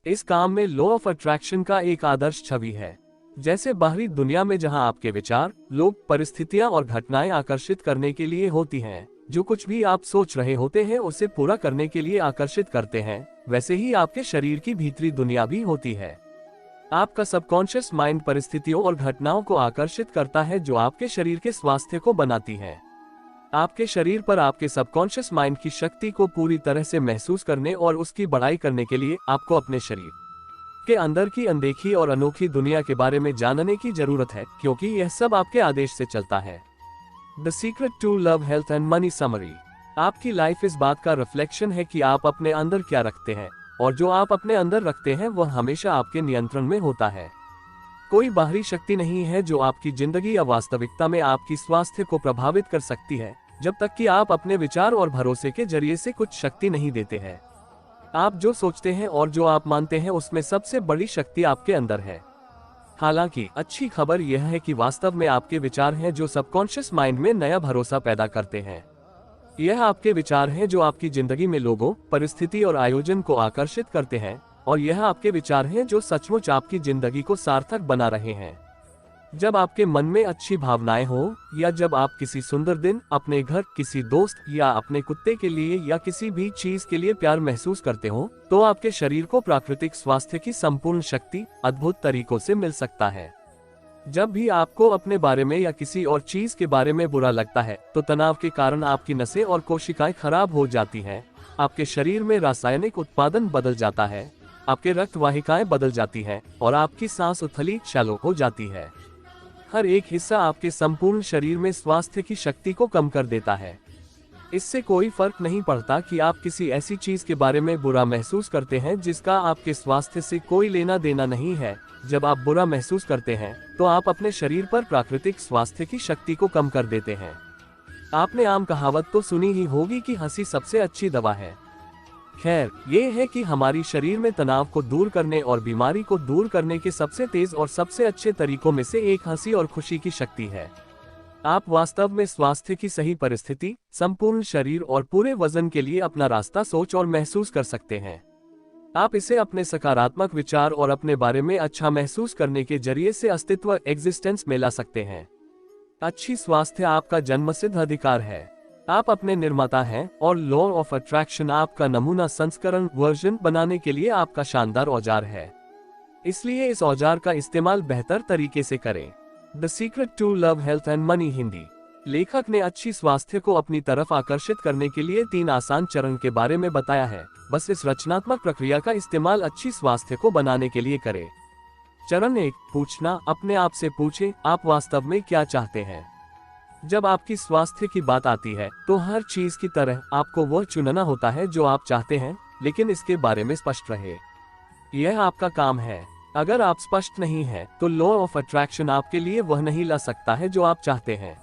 इस काम में लॉ ऑफ अट्रैक्शन का एक आदर्श छवि है। जैसे बाहरी दुनिया में जहां आपके विचार, लोग, परिस्थितियां और घटनाएं आकर्षित करने के लिए होती हैं, जो कुछ भी आप सोच रहे होते हैं उसे पूरा करने के लिए आकर्षित करते हैं, वैसे ही आपके शरीर की भीतरी दुनिया भी होती है। आपका सबकॉन्शियस माइंड परिस्थितियों और घटनाओं को आकर्षित करता है जो आपके शरीर के स्वास्थ्य को बनाती हैं। आपके शरीर पर आपके सबकॉन्शियस माइंड की शक्ति को पूरी तरह से महसूस करने और उसकी बढ़ाई करने के लिए आपको अपने शरीर के अंदर की अनदेखी और अनोखी दुनिया के बारे में जानने की जरूरत है, क्योंकि यह सब आपके आदेश से चलता है। The secret to love, health and money summary. आपकी लाइफ इस बात का रिफ्लेक्शन है कि आप अपने अंदर क्या रखते हैं, और जो आप अपने अंदर रखते हैं वह हमेशा आपके नियंत्रण में होता है। कोई बाहरी शक्ति नहीं है जो आपकी जिंदगी या वास्तविकता में आपकी स्वास्थ्य को प्रभावित कर सकती है, जब तक कि आप अपने विचार और भरोसे के जरिए से कुछ शक्ति नहीं देते हैं। आप जो सोचते हैं और जो आप मानते हैं उसमें सबसे बड़ी शक्ति आपके अंदर है। हालांकि अच्छी खबर यह है कि वास्तव में आपके विचार हैं जो सबकॉन्शियस माइंड में नया भरोसा पैदा करते हैं। यह आपके विचार हैं जो आपकी जिंदगी में लोगों, परिस्थिति और आयोजन को आकर्षित करते हैं, और यह आपके विचार हैं जो सचमुच आपकी जिंदगी को सार्थक बना रहे हैं। जब आपके मन में अच्छी भावनाएं हो, या जब आप किसी सुंदर दिन, अपने घर, किसी दोस्त या अपने कुत्ते के लिए या किसी भी चीज के लिए प्यार महसूस करते हो, तो आपके शरीर को प्राकृतिक स्वास्थ्य की संपूर्ण शक्ति अद्भुत तरीकों से मिल सकता है। जब भी आपको अपने बारे में या किसी और चीज के बारे में बुरा लगता है, तो तनाव के कारण आपकी नसें और कोशिकाएं खराब हो जाती हैं, आपके शरीर में रासायनिक उत्पादन बदल जाता है, आपके रक्त वाहिकाएं बदल जाती हैं, और आपकी सांस उथली शैलो हो जाती है। हर एक हिस्सा आपके संपूर्ण शरीर में स्वास्थ्य की शक्ति को कम कर देता है। इससे कोई फर्क नहीं पड़ता कि आप किसी ऐसी चीज के बारे में बुरा महसूस करते हैं जिसका आपके स्वास्थ्य से कोई लेना देना नहीं है। जब आप बुरा महसूस करते हैं, तो आप अपने शरीर पर प्राकृतिक स्वास्थ्य की शक्ति को कम कर देते हैं। आपने आम कहावत तो सुनी ही होगी कि हंसी सबसे अच्छी दवा है। खैर, ये है कि हमारी शरीर में तनाव को दूर करने और बीमारी को दूर करने के सबसे तेज और सबसे अच्छे तरीकों में से एक हंसी और खुशी की शक्ति है। आप वास्तव में स्वास्थ्य की सही परिस्थिति, संपूर्ण शरीर और पूरे वजन के लिए अपना रास्ता सोच और महसूस कर सकते हैं। आप इसे अपने सकारात्मक विचार और अपने बारे में अच्छा महसूस करने के जरिए से अस्तित्व एग्जिस्टेंस में ला सकते हैं। अच्छी स्वास्थ्य आपका जन्मसिद्ध अधिकार है। आप अपने निर्माता हैं, और लॉ ऑफ अट्रैक्शन आपका नमूना संस्करण वर्जन बनाने के लिए आपका शानदार औजार है। इसलिए इस औजार का इस्तेमाल बेहतर तरीके से करें। The secret to love, health and money Hindi. लेखक ने अच्छी स्वास्थ्य को अपनी तरफ आकर्षित करने के लिए 3 आसान चरण के बारे में बताया है। बस इस रचनात्मक प्रक्रिया का इस्तेमाल अच्छी स्वास्थ्य को बनाने के लिए करें। चरण 1, पूछना। अपने आप से पूछें, आप वास्तव में क्या चाहते हैं। जब आपकी स्वास्थ्य की बात आती है, तो हर चीज की तरह आपको वह चुनना होता है जो आप चाहते हैं, लेकिन इसके बारे में स्पष्ट रहे। यह आपका काम है। अगर आप स्पष्ट नहीं हैं, तो लॉ ऑफ अट्रैक्शन आपके लिए वह नहीं ला सकता है जो आप चाहते हैं।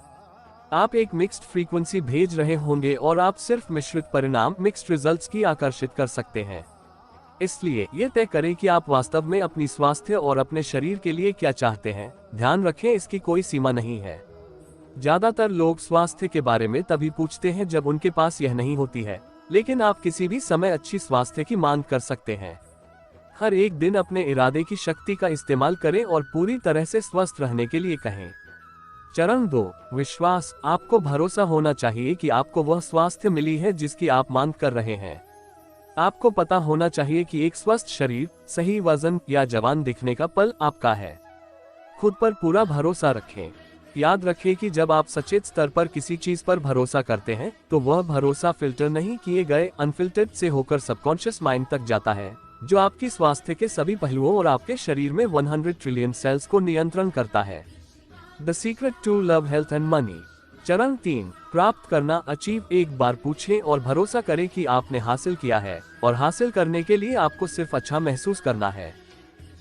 आप एक मिक्स्ड फ्रीक्वेंसी भेज रहे होंगे, और आप सिर्फ मिश्रित परिणाम, मिक्स्ड रिजल्ट्स की आकर्षित कर सकते हैं। इसलिए ये तय करें कि आप वास्तव में अपनी स्वास्थ्य और अपने शरीर के लिए क्या चाहते हैं। ध्यान रखें, इसकी कोई सीमा नहीं है। ज्यादातर लोग स्वास्थ्य के बारे में तभी पूछते हैं जब उनके पास यह नहीं होती है, लेकिन आप किसी भी समय अच्छी स्वास्थ्य की मांग कर सकते हैं। हर एक दिन अपने इरादे की शक्ति का इस्तेमाल करें और पूरी तरह से स्वस्थ रहने के लिए कहें। चरण 2, विश्वास। आपको भरोसा होना चाहिए कि आपको वह स्वास्थ्य मिली है जिसकी आप मांग कर रहे हैं। आपको पता होना चाहिए कि एक स्वस्थ शरीर, सही वजन या जवान दिखने का पल आपका है। खुद पर पूरा भरोसा रखें। याद रखें कि जब आप सचेत स्तर पर किसी चीज पर भरोसा करते हैं, तो वह भरोसा फिल्टर नहीं किए गए अनफिल्टर्ड से होकर सबकॉन्शियस माइंड तक जाता है, जो आपकी स्वास्थ्य के सभी पहलुओं और आपके शरीर में 100 ट्रिलियन सेल्स को नियंत्रण करता है। The secret to love, health and money. चरण 3, प्राप्त करना। अचीव। एक बार पूछें और भरोसा करें कि आपने हासिल किया है, और हासिल करने के लिए आपको सिर्फ अच्छा महसूस करना है।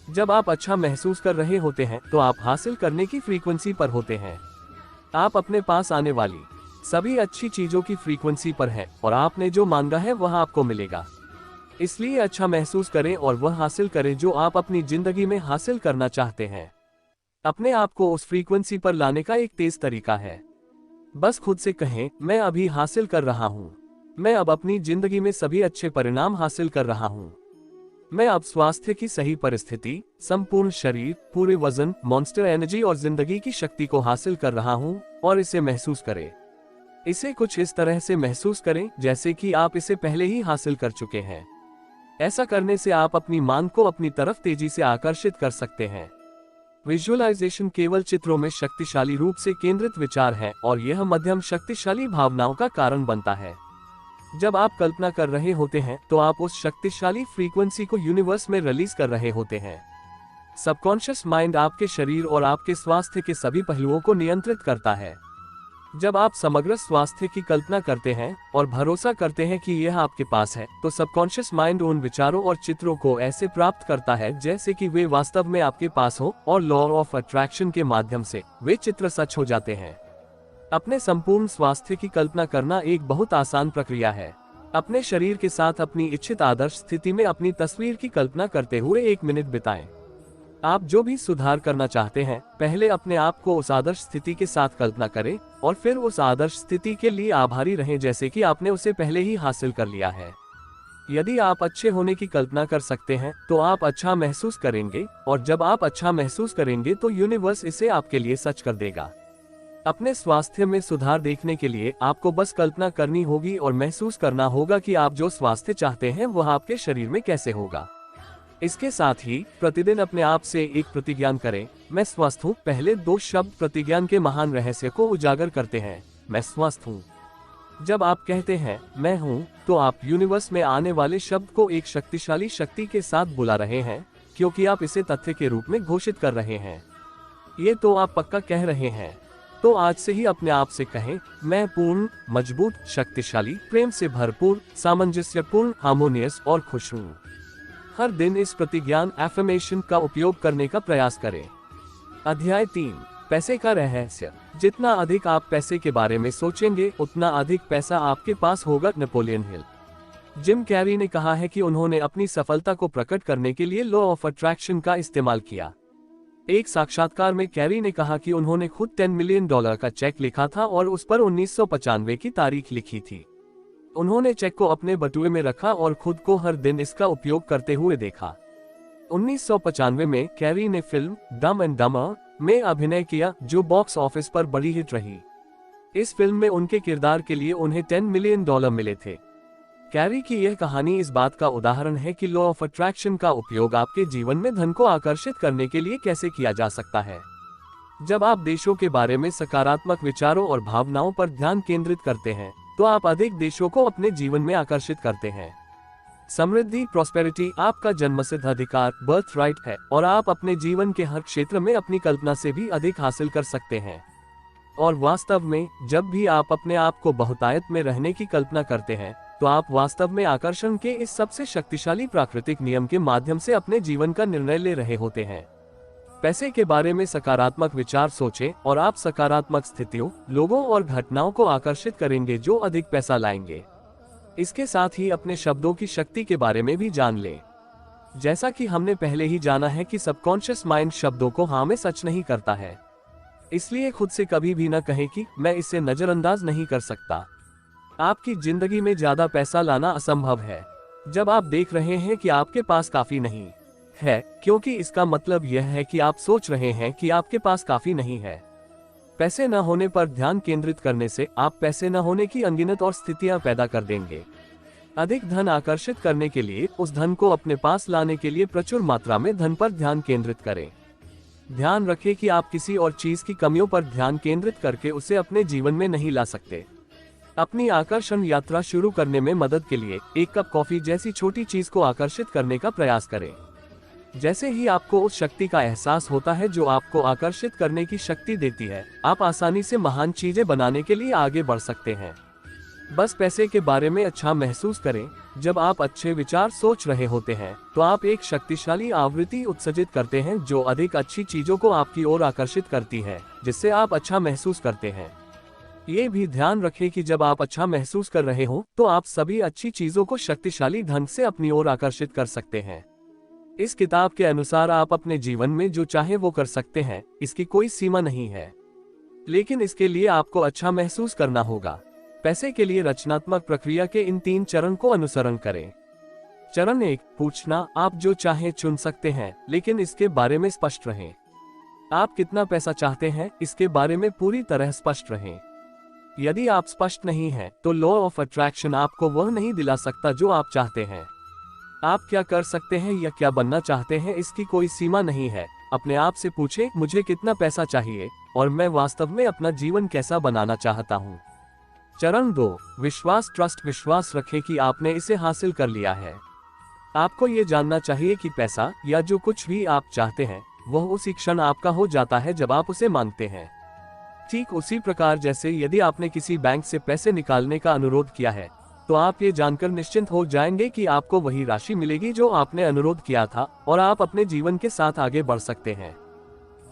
जब आप अच्छा महसूस कर रहे होते हैं, तो आप हासिल करने की फ्रीक्वेंसी पर होते हैं। आप अपने पास आने वाली सभी अच्छी चीजों की फ्रीक्वेंसी पर हैं, और आपने जो मांगा है वह आपको मिलेगा। इसलिए अच्छा महसूस करें और वह हासिल करें जो आप अपनी जिंदगी में हासिल करना चाहते हैं। अपने आप को उस फ्रीक्वेंसी पर लाने का एक तेज तरीका है। बस खुद से कहें, मैं अभी हासिल कर रहा हूँ। मैं अब अपनी जिंदगी में सभी अच्छे परिणाम हासिल कर रहा हूँ। मैं अब स्वास्थ्य की सही परिस्थिति, संपूर्ण शरीर, पूरे वजन, मॉन्स्टर एनर्जी और जिंदगी की शक्ति को हासिल कर रहा हूँ, और इसे महसूस करें। इसे कुछ इस तरह से महसूस करें जैसे कि आप इसे पहले ही हासिल कर चुके हैं। ऐसा करने से आप अपनी मांग को अपनी तरफ तेजी से आकर्षित कर सकते हैं। विजुअलाइजेशन केवल चित्रों में शक्तिशाली रूप से केंद्रित विचार है, और यह मध्यम शक्तिशाली भावनाओं का कारण बनता है। जब आप कल्पना कर रहे होते हैं, तो आप उस शक्तिशाली फ्रीक्वेंसी को यूनिवर्स में रिलीज कर रहे होते हैं। सबकॉन्शियस माइंड आपके शरीर और आपके स्वास्थ्य के सभी पहलुओं को नियंत्रित करता है। जब आप समग्र स्वास्थ्य की कल्पना करते हैं और भरोसा करते हैं कि यह आपके पास है, तो सबकॉन्शियस माइंड उन विचारों और चित्रों को ऐसे प्राप्त करता है जैसे कि वे वास्तव में आपके पास हो, और लॉ ऑफ अट्रैक्शन के माध्यम से वे चित्र सच हो जाते हैं। अपने संपूर्ण स्वास्थ्य की कल्पना करना एक बहुत आसान प्रक्रिया है। अपने शरीर के साथ अपनी इच्छित आदर्श स्थिति में अपनी तस्वीर की कल्पना करते हुए 1 मिनट बिताएं। आप जो भी सुधार करना चाहते हैं, पहले अपने आप को उस आदर्श स्थिति के साथ कल्पना करें और फिर उस आदर्श स्थिति के लिए आभारी रहें जैसे कि आपने उसे पहले ही हासिल कर लिया है। यदि आप अच्छे होने की कल्पना कर सकते हैं तो आप अच्छा महसूस करेंगे, और जब आप अच्छा महसूस करेंगे तो यूनिवर्स इसे आपके लिए सच कर देगा। अपने स्वास्थ्य में सुधार देखने के लिए आपको बस कल्पना करनी होगी और महसूस करना होगा कि आप जो स्वास्थ्य चाहते हैं वह आपके शरीर में कैसे होगा। इसके साथ ही प्रतिदिन अपने आप से एक प्रतिज्ञा करें, मैं स्वस्थ हूँ। पहले 2 शब्द प्रतिज्ञा के महान रहस्य को उजागर करते हैं। मैं स्वस्थ हूँ। जब आप कहते हैं मैं हूँ, तो आप यूनिवर्स में आने वाले शब्द को एक शक्तिशाली शक्ति के साथ बुला रहे हैं, क्योंकि आप इसे तथ्य के रूप में घोषित कर रहे हैं। ये तो आप पक्का कह रहे हैं। तो आज से ही अपने आप से कहें, मैं पूर्ण, मजबूत, शक्तिशाली, प्रेम से भरपूर, सामंजस्यपूर्ण, हार्मोनियस और खुश हूँ। हर दिन इस प्रतिज्ञान एफर्मेशन का उपयोग करने का प्रयास करें। अध्याय 3, पैसे का रहस्य। जितना अधिक आप पैसे के बारे में सोचेंगे, उतना अधिक पैसा आपके पास होगा। Napoleon Hill. जिम कैरी ने कहा है कि उन्होंने अपनी सफलता को प्रकट करने के लिए लॉ ऑफ अट्रैक्शन का इस्तेमाल किया। एक साक्षात्कार में कैरी ने कहा कि उन्होंने खुद $10 मिलियन का चेक लिखा था और उस पर 1995 की तारीख लिखी थी। उन्होंने चेक को अपने बटुए में रखा और खुद को हर दिन इसका उपयोग करते हुए देखा। 1995 में कैरी ने फिल्म डम एंड डमर में अभिनय किया, जो बॉक्स ऑफिस पर बड़ी हिट रही। इस फिल्म में उनके किरदार के लिए उन्हें $10 मिलियन मिले थे। कैरी की यह कहानी इस बात का उदाहरण है कि लॉ ऑफ अट्रैक्शन का उपयोग आपके जीवन में धन को आकर्षित करने के लिए कैसे किया जा सकता है। जब आप देशों के बारे में सकारात्मक विचारों और भावनाओं पर ध्यान केंद्रित करते हैं, तो आप अधिक देशों को अपने जीवन में आकर्षित करते हैं। समृद्धि, प्रॉस्पेरिटी आपका जन्मसिद्ध अधिकार, बर्थ राइट है, और आप अपने जीवन के हर क्षेत्र में अपनी कल्पना से भी अधिक हासिल कर सकते हैं। और वास्तव में जब भी आप अपने आप को बहुतायत में रहने की कल्पना करते हैं, तो आप वास्तव में आकर्षण के इस सबसे शक्तिशाली प्राकृतिक नियम के माध्यम से अपने जीवन का निर्णय ले रहे होते हैं। पैसे के बारे में सकारात्मक विचार सोचें और आप सकारात्मक स्थितियों, लोगों और घटनाओं को आकर्षित करेंगे जो अधिक पैसा लाएंगे। इसके साथ ही अपने शब्दों की शक्ति के बारे में भी जान लें। जैसा कि हमने पहले ही जाना है कि सबकॉन्शियस माइंड शब्दों को हाँ में सच नहीं करता है, इसलिए खुद से कभी भी न कहें कि मैं इसे नजरअंदाज नहीं कर सकता। आपकी जिंदगी में ज्यादा पैसा लाना असंभव है जब आप देख रहे हैं कि आपके पास काफी नहीं है, क्योंकि इसका मतलब यह है कि आप सोच रहे हैं कि आपके पास काफी नहीं है। पैसे न होने पर ध्यान केंद्रित करने से आप पैसे न होने की अनगिनत और स्थितियां पैदा कर देंगे। अधिक धन आकर्षित करने के लिए उस धन को अपने पास लाने के लिए प्रचुर मात्रा में धन पर ध्यान केंद्रित करें। ध्यान रखें कि आप किसी और चीज की कमियों पर ध्यान केंद्रित करके उसे अपने जीवन में नहीं ला सकते। अपनी आकर्षण यात्रा शुरू करने में मदद के लिए 1 कप कॉफी जैसी छोटी चीज को आकर्षित करने का प्रयास करें। जैसे ही आपको उस शक्ति का एहसास होता है जो आपको आकर्षित करने की शक्ति देती है, आप आसानी से महान चीजें बनाने के लिए आगे बढ़ सकते हैं। बस पैसे के बारे में अच्छा महसूस करें। जब आप अच्छे विचार सोच रहे होते हैं, तो आप एक शक्तिशाली आवृत्ति उत्सर्जित करते हैं जो अधिक अच्छी चीजों को आपकी ओर आकर्षित करती है, जिससे आप अच्छा महसूस करते हैं। ये भी ध्यान रखें कि जब आप अच्छा महसूस कर रहे हो, तो आप सभी अच्छी चीजों को शक्तिशाली ढंग से अपनी ओर आकर्षित कर सकते हैं। इस किताब के अनुसार आप अपने जीवन में जो चाहे वो कर सकते हैं, इसकी कोई सीमा नहीं है, लेकिन इसके लिए आपको अच्छा महसूस करना होगा। पैसे के लिए रचनात्मक प्रक्रिया के इन 3 चरण को अनुसरण करें। चरण 1, पूछना। आप जो चाहे चुन सकते हैं, लेकिन इसके बारे में स्पष्ट रहें। आप कितना पैसा चाहते हैं, इसके बारे में पूरी तरह स्पष्ट रहें। यदि आप स्पष्ट नहीं हैं, तो लॉ ऑफ अट्रैक्शन आपको वह नहीं दिला सकता जो आप चाहते हैं। आप क्या कर सकते हैं या क्या बनना चाहते हैं, इसकी कोई सीमा नहीं है। अपने आप से पूछें, मुझे कितना पैसा चाहिए और मैं वास्तव में अपना जीवन कैसा बनाना चाहता हूँ। चरण 2, विश्वास। ट्रस्ट। विश्वास रखें कि आपने इसे हासिल कर लिया है। आपको ये जानना चाहिए कि पैसा या जो कुछ भी आप चाहते हैं, वह उसी क्षण आपका हो जाता है जब आप उसे मांगते हैं। ठीक उसी प्रकार जैसे यदि आपने किसी बैंक से पैसे निकालने का अनुरोध किया है, तो आप ये जानकर निश्चिंत हो जाएंगे कि आपको वही राशि मिलेगी जो आपने अनुरोध किया था और आप अपने जीवन के साथ आगे बढ़ सकते हैं।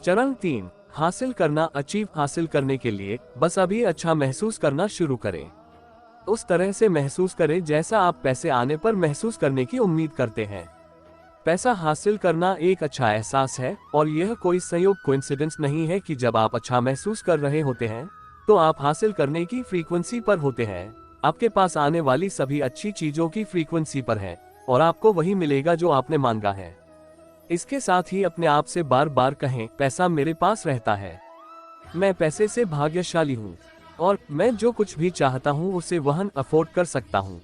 चरण 3, हासिल करना। अचीव हासिल करने के लिए बस अभी अच्छा महसूस करना शुरू करें। उस तरह से महसूस करें जैसा आप पैसे आने पर महसूस करने की उम्मीद करते हैं। पैसा हासिल करना एक अच्छा एहसास है और यह कोई संयोग कोइंसिडेंस नहीं है कि जब आप अच्छा महसूस कर रहे होते हैं तो आप हासिल करने की फ्रीक्वेंसी पर होते हैं। आपके पास आने वाली सभी अच्छी चीजों की फ्रीक्वेंसी पर है और आपको वही मिलेगा जो आपने मांगा है। इसके साथ ही अपने आप से बार बार कहें, पैसा मेरे पास रहता है, मैं पैसे से भाग्यशाली हूँ और मैं जो कुछ भी चाहता हूँ उसे वहन अफोर्ड कर सकता हूँ।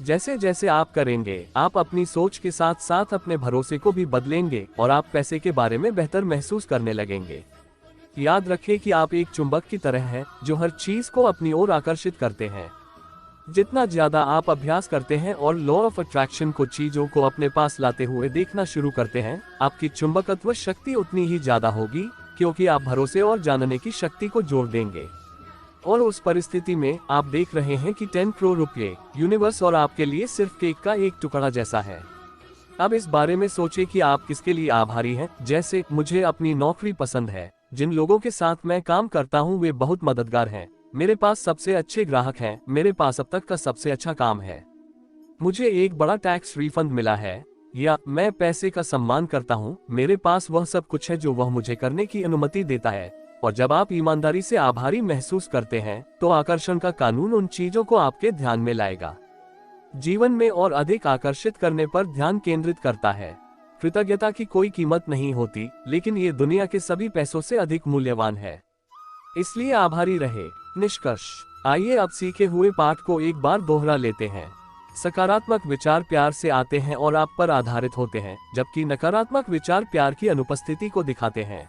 जैसे जैसे आप करेंगे, आप अपनी सोच के साथ साथ अपने भरोसे को भी बदलेंगे और आप पैसे के बारे में बेहतर महसूस करने लगेंगे। याद रखें कि आप एक चुंबक की तरह हैं जो हर चीज को अपनी ओर आकर्षित करते हैं। जितना ज्यादा आप अभ्यास करते हैं और लॉ ऑफ अट्रैक्शन को चीजों को अपने पास लाते हुए देखना शुरू करते हैं, आपकी चुंबकत्व शक्ति उतनी ही ज्यादा होगी, क्योंकि आप भरोसे और जानने की शक्ति को जोड़ देंगे। और उस परिस्थिति में आप देख रहे हैं कि 10 करोड़ रुपये यूनिवर्स और आपके लिए सिर्फ केक का एक टुकड़ा जैसा है। अब इस बारे में सोचें कि आप किसके लिए आभारी हैं। जैसे, मुझे अपनी नौकरी पसंद है, जिन लोगों के साथ मैं काम करता हूं वे बहुत मददगार हैं, मेरे पास सबसे अच्छे ग्राहक हैं, मेरे पास अब तक का सबसे अच्छा काम है, मुझे एक बड़ा टैक्स रिफंड मिला है, या मैं पैसे का सम्मान करता हूं, मेरे पास वह सब कुछ है जो वह मुझे करने की अनुमति देता है। और जब आप ईमानदारी से आभारी महसूस करते हैं तो आकर्षण का कानून उन चीजों को आपके ध्यान में लाएगा। जीवन में और अधिक आकर्षित करने पर ध्यान केंद्रित करता है। कृतज्ञता की कोई कीमत नहीं होती, लेकिन ये दुनिया के सभी पैसों से अधिक मूल्यवान है, इसलिए आभारी रहे। निष्कर्ष, आइए अब सीखे हुए पाठ को एक बार दोहरा लेते हैं। सकारात्मक विचार प्यार से आते हैं और आप पर आधारित होते हैं, जबकि नकारात्मक विचार प्यार की अनुपस्थिति को दिखाते हैं।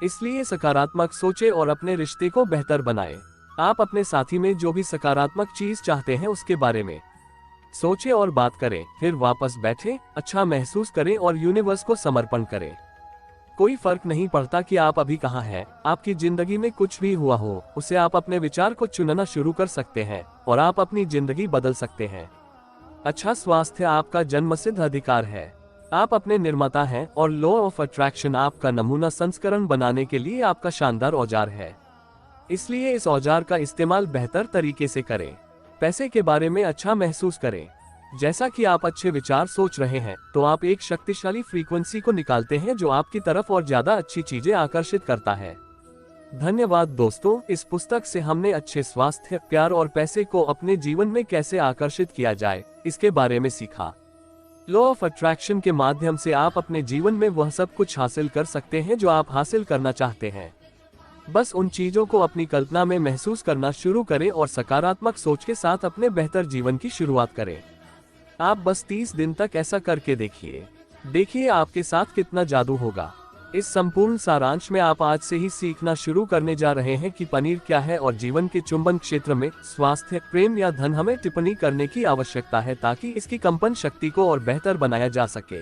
इसलिए सकारात्मक सोचें और अपने रिश्ते को बेहतर बनाएं। आप अपने साथी में जो भी सकारात्मक चीज चाहते हैं उसके बारे में सोचें और बात करें, फिर वापस बैठें, अच्छा महसूस करें और यूनिवर्स को समर्पण करें। कोई फर्क नहीं पड़ता कि आप अभी कहाँ हैं, आपकी जिंदगी में कुछ भी हुआ हो, उसे आप अपने विचार को चुनना शुरू कर सकते हैं और आप अपनी जिंदगी बदल सकते हैं। अच्छा स्वास्थ्य आपका जन्मसिद्ध अधिकार है। आप अपने निर्माता हैं और लॉ ऑफ अट्रैक्शन आपका नमूना संस्करण बनाने के लिए आपका शानदार औजार है। इसलिए इस औजार का इस्तेमाल बेहतर तरीके से करें। पैसे के बारे में अच्छा महसूस करें। जैसा कि आप अच्छे विचार सोच रहे हैं तो आप एक शक्तिशाली फ्रीक्वेंसी को निकालते हैं जो आपकी तरफ और ज्यादा अच्छी चीजें आकर्षित करता है। धन्यवाद दोस्तों, इस पुस्तक से हमने अच्छे स्वास्थ्य, प्यार और पैसे को अपने जीवन में कैसे आकर्षित किया जाए इसके बारे में सीखा। लॉ ऑफ अट्रैक्शन के माध्यम से आप अपने जीवन में वह सब कुछ हासिल कर सकते हैं जो आप हासिल करना चाहते हैं। बस उन चीजों को अपनी कल्पना में महसूस करना शुरू करें और सकारात्मक सोच के साथ अपने बेहतर जीवन की शुरुआत करें। आप बस 30 दिन तक ऐसा करके देखिए आपके साथ कितना जादू होगा। इस संपूर्ण सारांश में आप आज से ही सीखना शुरू करने जा रहे हैं कि पनीर क्या है और जीवन के चुंबन क्षेत्र में स्वास्थ्य, प्रेम या धन हमें टिप्पणी करने की आवश्यकता है ताकि इसकी कंपन शक्ति को और बेहतर बनाया जा सके।